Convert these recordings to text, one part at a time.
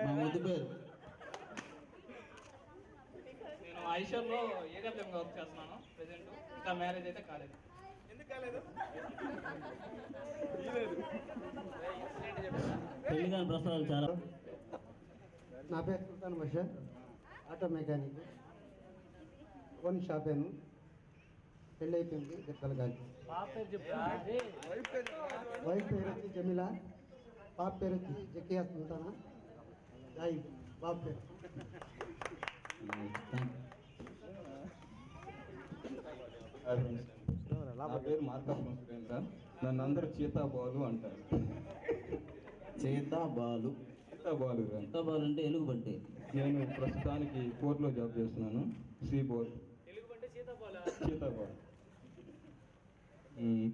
మా ముద్దు పేరు. నేను ఐషర్లో ఏకత్వంగా వర్క్ చేస్తున్నాను ప్రెసెంట్. ఇంకా మ్యారేజ్ అయితే కాలేదు. ఎందుకు కాలేదు? పెళ్లి కాని ప్రస్తావాలు చాలా. నా పేరు సుల్తాన్ బషర్, ఆటో మెకానిక్, ఓన్ షాపేను. పెళ్ళి అయిపోయింది, ఇద్దరు గాలి. వైఫ్ పేరు వచ్చి జమీలా, పాప పేరు వచ్చి జకియా సుల్తానా, జాయి బాబు పేరు. నా పేరు మార్కాపురం సురేంద్ర. నన్ను అందరూ చీతాబాలు అంటారు. చేతాబాలు. చీతాబాలు చేతాబాలు అంటే ఎలుగుబంటి. నేను ప్రస్తుతానికి పోర్ట్లో జాబ్ చేస్తున్నాను. Sea port. చీతాబాలు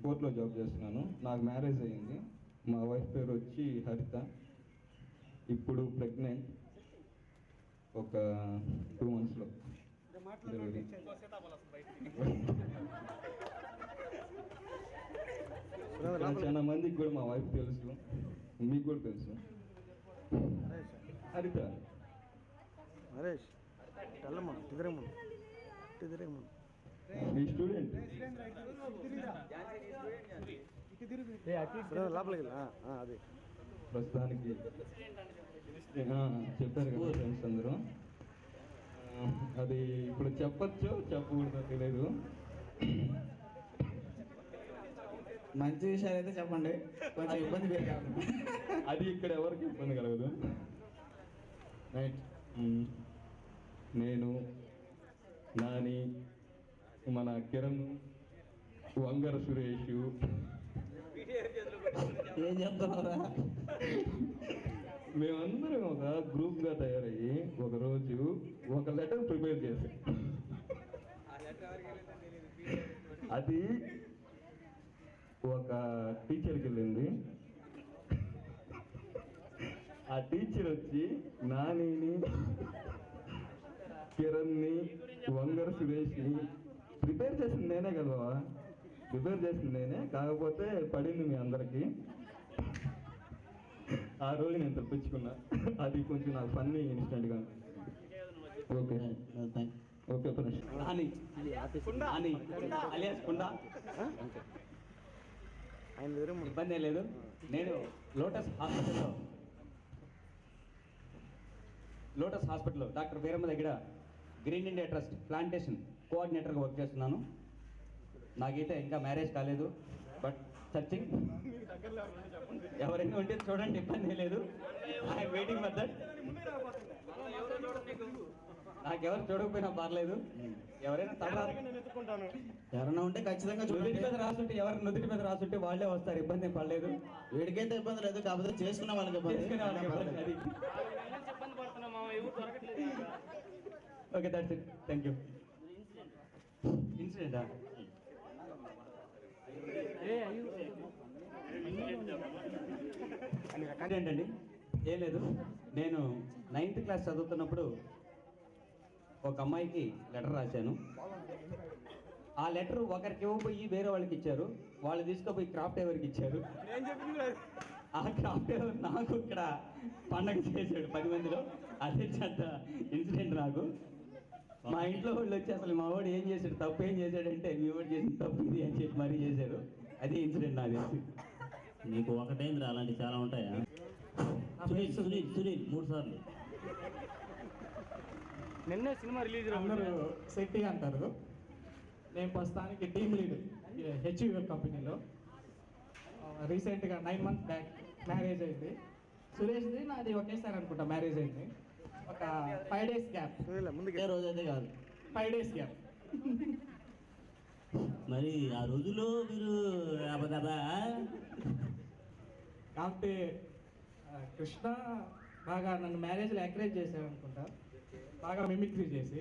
పోర్ట్లో జాబ్ చేస్తున్నాను. నాకు మ్యారేజ్ అయ్యింది. మా వైఫ్ పేరు వచ్చి హరిత. ఇప్పుడు ప్రెగ్నెంట్. ఒక 2 monthsలో డెలివరీ. చాలా మందికి కూడా మా వైఫ్ తెలుసు, మీకు కూడా తెలుసు. హరిత. మీ స్టూడెంట్. ప్రస్తుతానికి చెప్పారు కదా ఫ్రెండ్స్ అందరూ. అది ఇప్పుడు చెప్పచ్చో చెప్పకూడదో తెలియదు. మంచి విషయాలు అయితే చెప్పండి, కొంచెం ఇబ్బంది పెట్టాలి. అది ఇక్కడ ఎవరికి ఇబ్బంది కలగదు. రైట్. నేను, నాని, మన కిరణ్, వంగర సురేష్ ఏం చెప్తున్నారా? మేమందరం ఒక గ్రూప్గా తయారయ్యి ఒకరోజు ఒక లెటర్ ప్రిపేర్ చేసాం. అది ఒక టీచర్కి వెళ్ళింది. ఆ టీచర్ వచ్చి నానిని, కిరణ్ని, వంగర సురేష్ని ప్రిపేర్ చేసింది నేనే కదా. ప్రిపేర్ చేసింది నేనే, కాకపోతే పడింది మీ అందరికీ. ఆ రోజు నేను తప్పించుకున్నా. అది కొంచెం నాకు ఫన్నీ ఇన్స్టెంట్గా. Okay okay friends. ఇబ్బంది లేదు. నేను లోటస్ హాస్పిటల్లో డాక్టర్ వీరమ్మ దగ్గర గ్రీన్ ఇండియా ట్రస్ట్ ప్లాంటేషన్ కోఆర్డినేటర్గా వర్క్ చేస్తున్నాను. నాకైతే ఇంకా మ్యారేజ్ కాలేదు, బట్ సర్చింగ్. ఎవరైనా ఉంటే చూడండి, ఇబ్బంది లేదు. I'm waiting for that. నాకెవరు చూడకపోయినా పర్లేదు. ఎవరైనా ఉంటే ఖచ్చితంగా నుదుటి మీద రాసుంటే, ఎవరు నుదుటి మీద రాసుంటే వాళ్ళే వస్తారు. ఇబ్బంది పడలేదు. వీడికైతే ఇబ్బంది లేదు, కాకపోతే చేసుకున్న వాళ్ళకి ఇబ్బంది. Okay, that's it. Thank you. ఇన్సిడెంటా? ఏంటండి, ఏం లేదు. నేను 9th క్లాస్ చదువుతున్నప్పుడు ఒక అమ్మాయికి లెటర్ రాశాను. ఆ లెటర్ ఒకరికి ఇవ్వబోయి వేరే వాళ్ళకి ఇచ్చారు. వాళ్ళు తీసుకుపోయి క్రాఫ్ట్ ఎవరికి ఇచ్చారు. ఆ క్రాఫ్ట్ ఎవరు నాకు ఇక్కడ పండగ చేశాడు 10 మందిలో. అదే చెత్త ఇన్సిడెంట్ నాకు. మా ఇంట్లో వాళ్ళు వచ్చి అసలు మా వాడు ఏం చేశాడు, తప్పు ఏం చేశాడంటే, మీ వాడు చేసిన తప్పు ఇది అని చెప్పి మరీ చేశారు. అది ఇన్సిడెంట్ నాకు తెలిసి. నీకు ఒకటేంద్ర అలాంటివి చాలా ఉంటాయా? సునీల్ 3 సార్లు. నిన్నే సినిమా రిలీజ్ అందరూ శెట్టి అంటారు. నేను ప్రస్తుతానికి టీమ్ లీడ్ హెచ్యుఎల్ కంపెనీలో. రీసెంట్గా 9 months బ్యాక్ మ్యారేజ్ అయింది. సురేష్ది నాది ఒకేసారి అనుకుంటా మ్యారేజ్ అయింది. ఒక 5 days గ్యాప్. ముందుకే రోజైతే కాదు, 5 days గ్యాప్. మరి ఆ రోజులో మీరు కాబట్టి కృష్ణ బాగా నన్ను మ్యారేజ్లో ఎంకరేజ్ చేశాడు అనుకుంటా. బాగా మిమిక్రీ చేసి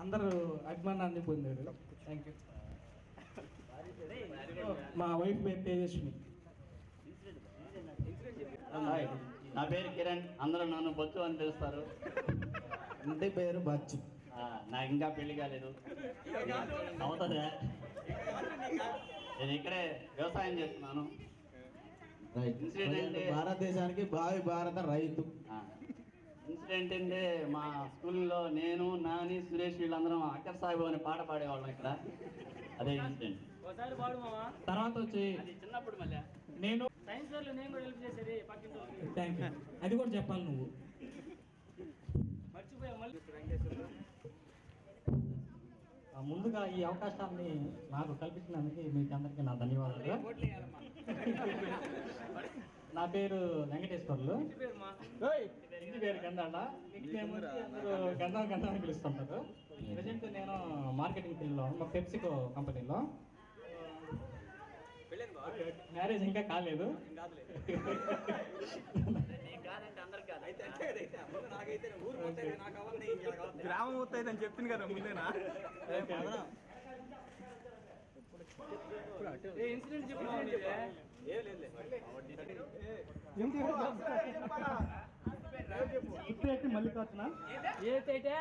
అందరూ అభిమానాన్ని పొందాడు. Thank you. మా వైఫ్ పేరు తేజస్విని. నా పేరు కిరణ్, అందరూ నన్ను బొచ్చు అని పిలుస్తారు. ఇంటి పేరు బచ్చు. నాకు ఇంకా పెళ్లి కాలేదు. అవుతుందా? నేను ఇక్కడే వ్యవసాయం చేస్తున్నాను. రైట్ ఇన్సిడెంట్ అంటే భారతదేశానికి భావి భారత రైతు. ఇన్సిడెంట్ అంటే మా స్కూల్లో నేను నాని సురేష్ వీళ్ళందరం అక్కర్ సాహిబ్ అనే పాట పాడేవాళ్ళం ఇక్కడ. అదే ఇన్సిడెంట్. ఒకసారి పాడు మావా. తర్వాత వచ్చి అది చిన్నప్పుడు మళ్ళీ నేను సైన్స్ వాళ్ళు నేను కూడా హెల్ప్ చేసేది పక్కింటి వాళ్ళకి. థ్యాంక్ యూ, అది కూడా చెప్పాలి నువ్వు. మర్చిపోయా మళ్ళీ. ముందుగా ఈ అవకాశాన్ని నాకు కల్పించినందుకు మీకు అందరికీ నా ధన్యవాదాలు. నా పేరు వెంకటేశ్వర్లు, పేరుమా ఇంటి పేరు గంధాడ, అందరూ గంధం గంధం అని పిలుస్తుంటారు. ప్రజెంట్ నేను మార్కెటింగ్ ఫీల్డ్లో మా పెప్సికో కంపెనీలో. మ్యారేజ్ ఇంకా కాలేదు. గ్రామం అవుతాయి అని చెప్పింది కదా ముందేనా. ఏ ఇన్సిడెంట్ చెప్పు మావా నీదే. ఇప్పుడైతే మల్లికార్జున ఏతైతే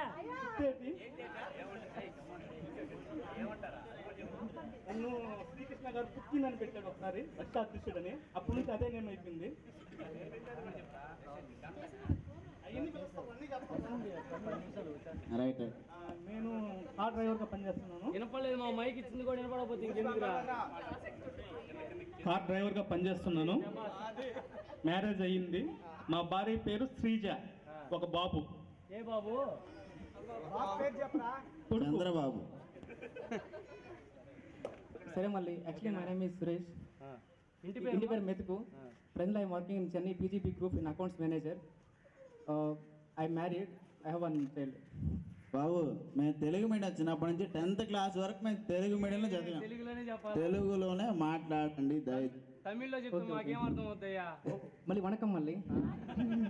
నన్ను శ్రీకృష్ణ గారు పుట్టిందని పెట్టాడు ఒకసారి రక్షాదృష్యుడని. అప్పటి నుంచి అదే నేను అయిపోయింది. రైట్. నేను కార్ డ్రైవర్గా పనిచేస్తున్నాను. వినపడలేదు మా మైక్ ఇచ్చింది కూడా వినపడకపోతే ఇంకెందుకురా. కార్ డ్రైవర్గా పనిచేస్తున్నాను. మ్యారేజ్ అయ్యింది. మా భార్య పేరు శ్రీజ, ఒక బాబు. ఏ బాబు కొడుకు. చంద్రబాబు. సరే మళ్ళీ actually my name is Suresh. ఇంటి ఇంటి పేరు Methuku. Present I am working in Chennai PGP group in accounts manager. I married, I have one child. బాబు, మేము తెలుగు మీడియం వచ్చినప్పటి నుంచి 10th క్లాస్ వరకు మేము తెలుగు మీడియంలో చదివాం. తెలుగులోనే చెప్పాలి. తెలుగులోనే మాట్లాడండి దయ. తమిళ్లో చెప్తే మాకేం అర్థం అవుతాయా. మళ్ళీ వణకం మళ్ళీ.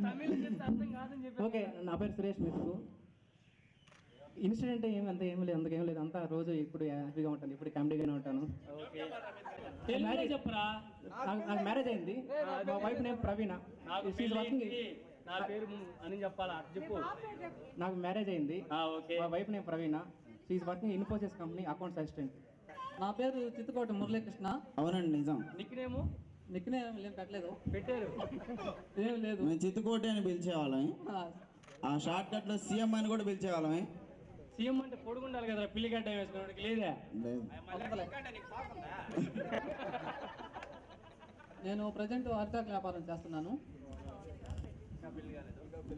తమిళ్లో చెప్తే అర్థం కాదని చెప్పి. ఓకే, నా పేరు సురేష్ మెతుకు. ఇన్సిడెంట్ ఏమి లేదు, అందుకేం లేదు. అంతా రోజు ఇప్పుడు హ్యాపీగా ఉంటాను, ఇప్పుడు కామెడీగానే ఉంటాను. తెలుగులో చెప్పరా. నాకు మ్యారేజ్ అయింది. మా వైఫ్ నేమ్ ప్రవీణ. నాకు She is working. నా పేరు అని చెప్పాలా చెప్పు. నాకు మ్యారేజ్ అయింది. ఓకే. మా wife name Praveena. She working Infosys company accounts assistant. నా పేరు చిత్తుకోట మురళీకృష్ణ. అవునండి, నిజం. నిక్నేము నిక్నే ఏం పెట్టలేదు, పెట్టారు. ఏం లేదు. మేము చిత్తుకోటి అని పిలిచేవాళ్ళం. ఆ షార్ట్ కట్ లో సీఎం అని కూడా పిలిచేవాళ్ళమే. సీఎం అంటే పొడుగుండాలి కదా, పిల్లిగడ్డ వేసుకున్నాడికి లేదా. లేదు. నేను ప్రజెంట్ అరిటాకు వ్యాపారం చేస్తున్నాను.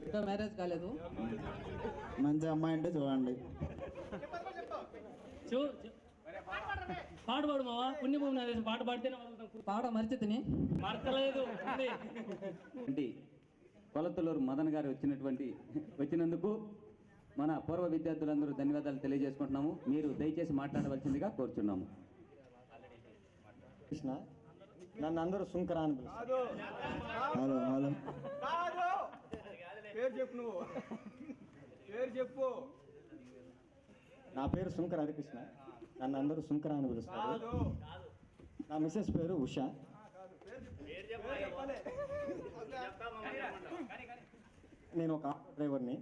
ఇంకా మ్యారేజ్ కాలేదు. మంచి అమ్మాయి అంటే చూడండి. పాట పాడు మావా. పుణ్యభూమి నా దేశం పాట పాడితేనే వదులుతాం. పాట మరిచితిని. మరతలేదు. కొలతలూరు మదన్ గారు వచ్చినందుకు మన పూర్వ విద్యార్థులందరూ ధన్యవాదాలు తెలియజేసుకుంటున్నాము. మీరు దయచేసి మాట్లాడవలసిందిగా కోరుచున్నాము. కృష్ణ, నన్ను అందరూ సుంకరా అని పిలుస్తారు. Hello hello. పేరు చెప్పు, నువ్వు పేరు చెప్పు. నా పేరు సుంకర హరికృష్ణ, నన్ను అందరూ సుంకరా అని పిలుస్తారు. నా మిస్సెస్ పేరు ఉషా. నేను ఒక ఆటో డ్రైవర్ని.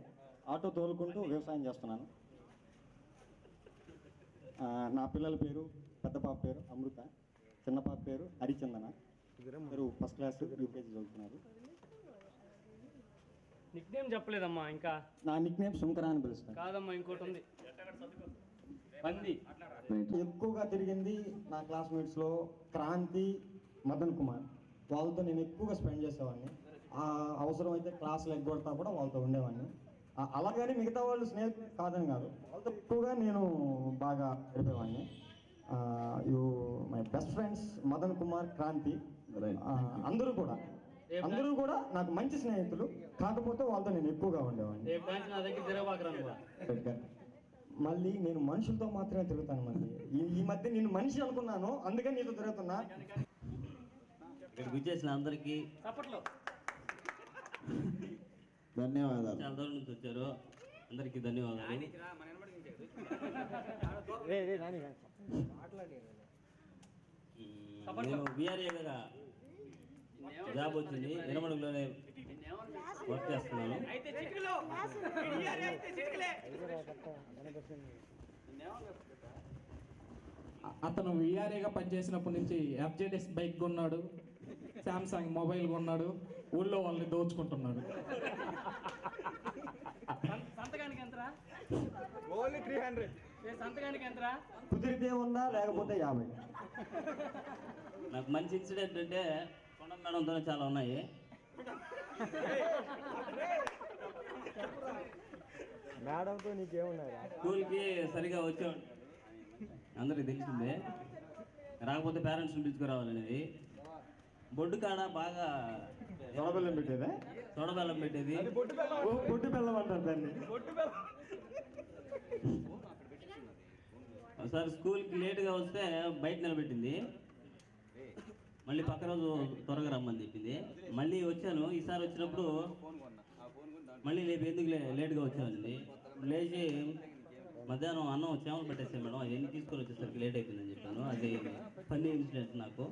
ఆటో తోలుకుంటూ వ్యవసాయం చేస్తున్నాను. నా పిల్లల పేరు, పెద్ద పాప పేరు అమృత, చిన్న పాప పేరు హరిచందన. ఇద్దరు ఫస్ట్ క్లాస్ యూకేజీ చదువుతున్నారు. నిక్నేమ్ చెప్పలేదమ్మా ఇంకా. నా నిక్ నేమ్ సుంకరా అని పిలుస్తాను. కాదమ్మా, ఇంకోటి ఉంది. పంది. ఎక్కువగా తిరిగింది నా క్లాస్మేట్స్లో క్రాంతి, మదన్ కుమార్. వాళ్ళతో నేను ఎక్కువగా స్పెండ్ చేసేవాడిని. అవసరం అయితే క్లాసులు ఎగ్గొడతా కూడా వాళ్ళతో ఉండేవాడిని. అలాగని మిగతా వాళ్ళు స్నేహితులు కాదని కాదు, వాళ్ళతో ఎక్కువగా నేను బాగా గడిపేవాడిని. My best friends Madan Kumar, Kranthi, అందరూ కూడా నాకు మంచి స్నేహితులు. కాకపోతే వాళ్ళతో నేను ఎక్కువగా ఉండేవాడిని. రేపు నుంచి నా దగ్గర తిరగబాకరా. మళ్ళీ నేను మనుషులతో మాత్రమే తిరుగుతాను. మళ్ళీ ఈ మధ్య నేను మనిషి అనుకున్నాను, అందుకని నీతో తిరుగుతున్నా. ఇక్కడికి వచ్చేసిన అందరికీ చప్పట్లో. ధన్యవాదాలు. చాలా దూరం నుంచి వచ్చారు, అందరికీ ధన్యవాదాలు. నేను విఆర్ఏగా జాబ్ వచ్చింది, నిలమడుగులోనే వర్క్ చేస్తున్నాను. అతను విఆర్ఏగా పనిచేసినప్పటి నుంచి FZS బైక్ కొన్నాడు, శాంసంగ్ మొబైల్ కొన్నాడు, ఊళ్ళో వాళ్ళని దోచుకుంటున్నాడు. సంతకానికి ఎంతరా? ఓన్లీ 300. సంతకానికి ఎంతరా? కుదిరితే ఉందా లేకపోతే 50. నాకు మంచి ఇన్సిడెంట్ అంటే కొండ మేడంతో చాలా ఉన్నాయి. మేడంతో నీకేమున్నారా? స్కూల్కి సరిగా వచ్చేవాడు, అందరికి తెలిసిందే. రాకపోతే పేరెంట్స్ని పిలుచుకురావాలనేది. బొడ్డు కాడ బాగా దొరబెల్లం పెట్టేదా? తొడబెల్లం పెట్టేది. బొట్టు బెల్లం అంటారు దాన్ని. ఒకసారి స్కూల్కి లేట్గా వస్తే బయట నిలబెట్టింది. మళ్ళీ పక్క రోజు త్వరగా రమ్మని చెప్పింది. మళ్ళీ వచ్చాను. ఈసారి వచ్చినప్పుడు మళ్ళీ రేపు ఎందుకు లేట్గా వచ్చానండి. లేచి మధ్యాహ్నం అన్నం చేమలు పెట్టేసాను మేడం, అవన్నీ తీసుకొని వచ్చేసరికి లేట్ అయిపోయిందని చెప్పాను. అది ఫన్నీ ఇన్సిడెంట్ నాకు.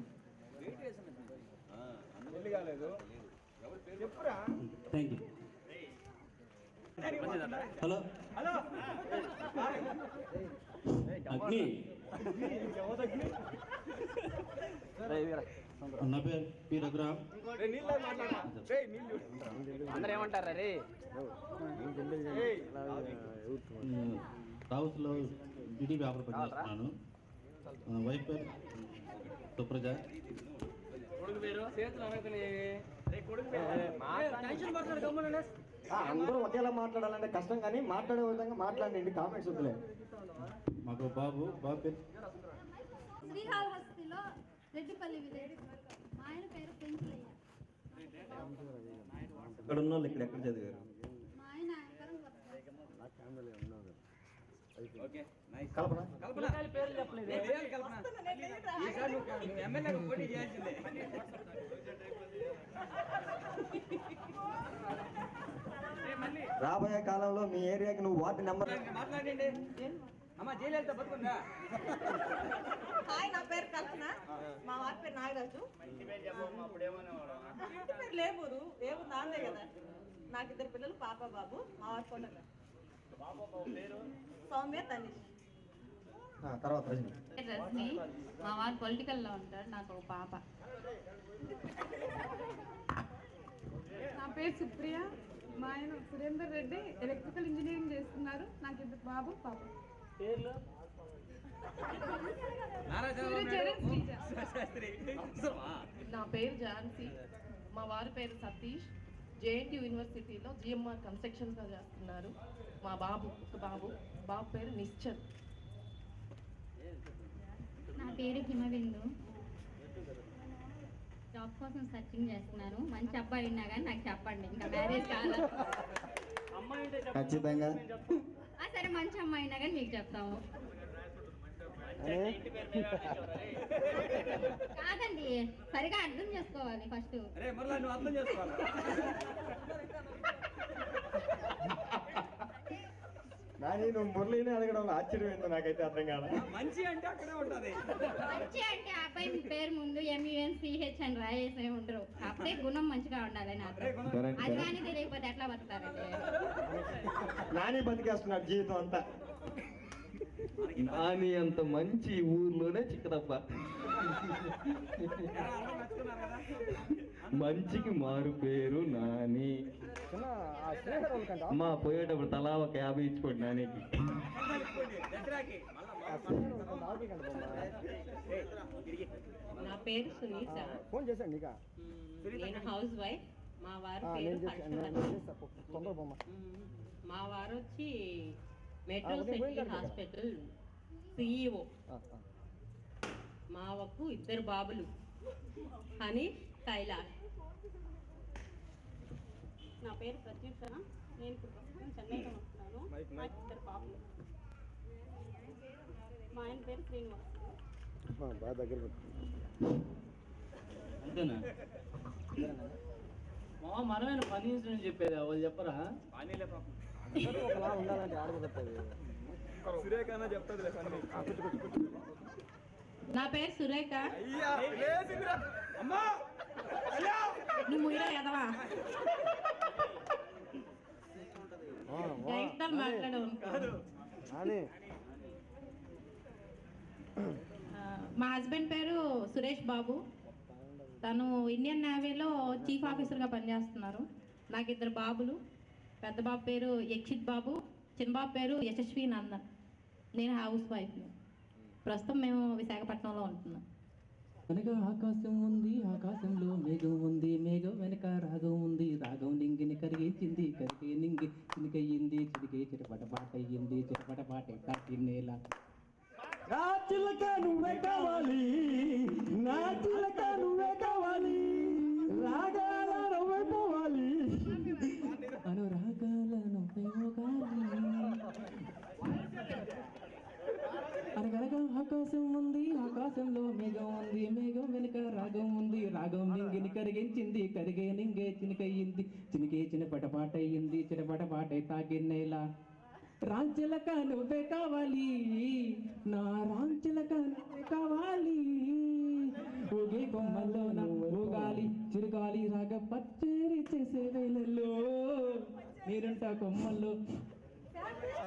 Thank you. హలో అగ్ని, నా పేరు పి రఘురామ్. అందరూ ఏమంటారా రే? హౌస్లో బిడి పేపర్ పనిచేస్తున్నాను. వైఫ్ పేరు సుప్రజ. కొడుకు పేరు చేతులు అనగతలేవి. కొడుకు టెన్షన్ పడతాడు గమ్మున. అందరూ ఒకేలా మాట్లాడాలంటే కష్టం, కానీ మాట్లాడే విధంగా మాట్లాడండి. కామెంట్స్ వద్దులే. మాకు బాబు పేరు శ్రీకాళహస్తిలో రెడ్డిపల్లి విలేజ్. మా ఆయన పేరు పెంచులయ్య. ఇక్కడ ఉన్న వాళ్ళు ఇక్కడ ఎక్కడ చదివారు? మా ఆయన యాంకరం వర్క్. పేర్లు చెప్పలేదు. రాబోయే కాలంలో మీ ఏరియాకి నువ్వు వార్డు నెంబర్ మాట్లాడండి. అమ్మ జయలలిత బతుకుందా? హాయ్, నా పేరు కల్పన. మా వారి పేరు నాగరాజు. ఇంటి పేరు లేబూరు. లేబూరు నాన్నే కదా. నాకు 2 పిల్లలు, పాప బాబు. మా వారి ఫోటో సౌమ్య తనీష్. తర్వాత రజని. రజని. మా వారు పొలిటికల్లో ఉంటారు. నాకు ఒక పాప. నా పేరు సుప్రియ. మా ఆయన సురేందర్ రెడ్డి ఎలక్ట్రికల్ ఇంజనీరింగ్ చేస్తున్నారు. నాకు 2 బాబు పాప. పేర్లు నా పేరు ఝాన్సీ. మా వారి పేరు సతీష్. జేఎన్టీ యూనివర్సిటీలో జిఎంఆర్ కన్స్ట్రక్షన్స్గా చేస్తున్నారు. మా బాబు ఒక బాబు పేరు నిశ్చల్. నా పేరు హిమబిందు. జాబ్ కోసం సర్చింగ్ చేస్తున్నాను. మంచి అబ్బాయి ఉన్నా కానీ నాకు చెప్పండి, ఇంకా మ్యారేజ్ కాదు. ఖచ్చితంగా. సరే, మంచి అమ్మాయి అయినా కానీ మీకు చెప్తాము. కాదండి, సరిగా అర్థం చేసుకోవాలి ఫస్ట్. నువ్వు అర్థం చేసుకోవాలి. కానీ నువ్వు మురళిని అడగడం ఆశ్చర్యమైంది, నాకైతే అర్థం కాదు. మంచి అంటే అక్కడే ఉంటది. మంచి అంటే ఆ అబ్బాయి పేరు ముందు MUNCH అని రాయేసే ఉండరు. అప్పుడే గుణం మంచిగా ఉండాలి నాకు. అది కానీ తెలియకపోతే ఎట్లా బతుకుతారండి? నాని బతికేస్తున్నాడు జీవితం అంతా. నాని అంత మంచి ఊర్లోనే చిక్కదబ్బా. మంచికి మారు పేరు నాని. అమ్మా పోయేటప్పుడు తలా ఒక 50 ఇచ్చుకోండి నానికి. నా పేరు సునీత. ఫోన్ చేశాను నీకా? నేను హౌస్ వైఫ్. మా వారి పేరు మా వారు వచ్చి మెట్రో సిటీ హాస్పిటల్ CEO. మావకు 2 బాబులు, హనీష్, కైలాష్. నా పేరు ప్రత్యూష. నేను ఇప్పుడు ప్రస్తుతం చెన్నైలో వస్తున్నాను. నాకు 2 పాపలు. మా ఆయన పేరు శ్రీనివాస్. బాగా దగ్గర అంతేనా? మా మనమైన పని ఇన్సిడెంట్ చెప్పేది వాళ్ళు చెప్పరా? ఒకలా ఉండాలంటే ఆడబడుతుంది. సురేఖ అన్న చెప్తుంది. నా పేరు సురేఖ. అమ్మా నువ్వు ఇలా ఎదవా డైరెక్టర్ మాట్లాడవు. మా హస్బెండ్ పేరు సురేష్ బాబు. తను ఇండియన్ నేవీలో చీఫ్ ఆఫీసర్గా పనిచేస్తున్నారు. నాకు 2 బాబులు. పెద్ద బాబు పేరు యక్షిత్ బాబు, చిన్న బాబు పేరు యశస్వి నందన్. నేను హౌస్ వైఫ్ని. ప్రస్తుతం మేము విశాఖపట్నంలో ఉంటున్నాం. వెనక ఆకాశం ఉంది, ఆకాశంలో మేఘం ఉంది, మేఘం వెనక రాగం ఉంది, రాగం నింగిని కరిగించింది, కరిగే నింగి చినికయ్యింది, చినికే చిటపట పాట అయ్యింది, చిటపట పాట తాకి నేల. నా చిలక నువ్వే కావాలి, నా చిలక నువ్వే కావాలి, రాగాల నువ్వే పోవాలి, అనురాగాలను అనగనగా ఆకాశం ఉంది, ఆకాశంలో మేఘం ఉంది, మేఘం వెనుక రాగం ఉంది, రాగం నింగిని కరిగించింది, కరిగే నింగే చినికయ్యింది, చినికే చినపట పాట అయ్యింది, చిటపట పాట తాగిన్నేలా. రాంచిలక నువ్వే కావాలి, నా రాంచిలక నువ్వే కావాలి, ఊగే కొమ్మల్లో నా ఊగాలి, చిరుగాలి రాగ పచ్చేరి చేసే వేళల్లో మీరుంటా కొమ్మల్లో.